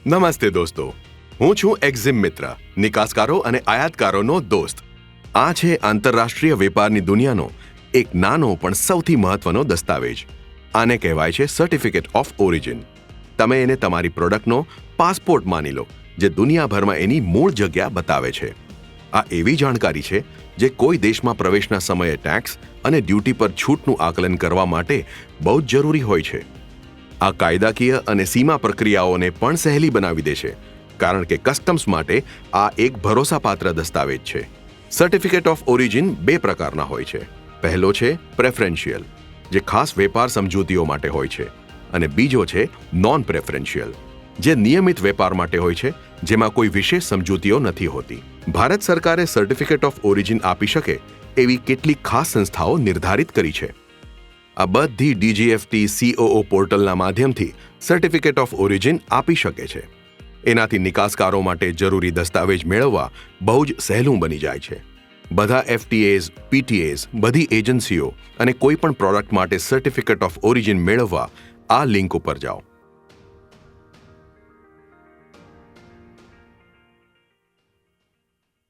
નમસ્તે દોસ્તો, હું છું એક્ઝિમ મિત્ર, નિકાસકારો અને આયાતકારોનો દોસ્ત. આ છે આંતરરાષ્ટ્રીય વેપારની દુનિયાનો એક નાનો પણ સૌથી મહત્વનો દસ્તાવેજ. આને કહેવાય છે સર્ટિફિકેટ ઓફ ઓરિજિન. તમે એને તમારી પ્રોડક્ટનો પાસપોર્ટ માની લો, જે દુનિયાભરમાં એની મૂળ જગ્યા બતાવે છે. આ એવી જાણકારી છે જે કોઈ દેશમાં પ્રવેશના સમયે ટેક્સ અને ડ્યુટી પર છૂટનું આકલન કરવા માટે બહુ જ જરૂરી હોય છે. આ કાયદાકીય અને સીમા પ્રક્રિયાઓને પણ સહેલી બનાવી દે છે, કારણ કે કસ્ટમ્સ માટે આ એક ભરોસાપાત્ર દસ્તાવેજ છે. સર્ટિફિકેટ ઓફ ઓરિજિન બે પ્રકારના હોય છે. પહેલો છે પ્રેફરન્શિયલ, જે ખાસ વેપાર સમજૂતીઓ માટે હોય છે, અને બીજો છે નોન પ્રેફરન્શિયલ, જે નિયમિત વેપાર માટે હોય છે, જેમાં કોઈ વિશેષ સમજૂતીઓ નથી હોતી. ભારત સરકારે સર્ટિફિકેટ ઓફ ઓરિજિન આપી શકે એવી કેટલીક ખાસ સંસ્થાઓ નિર્ધારિત કરી છે. આ બધી ડીજીએફટી COO પોર્ટલના માધ્યમથી સર્ટિફિકેટ ઓફ ઓરિજિન આપી શકે છે. એનાથી નિકાસકારો માટે જરૂરી દસ્તાવેજ મેળવવા બહુ જ સહેલું બની જાય છે. બધા FTAs, PTAs, બધી એજન્સીઓ અને કોઈ પણ પ્રોડક્ટ માટે સર્ટિફિકેટ ઓફ ઓરિજિન મેળવવા આ લિંક ઉપર જાઓ.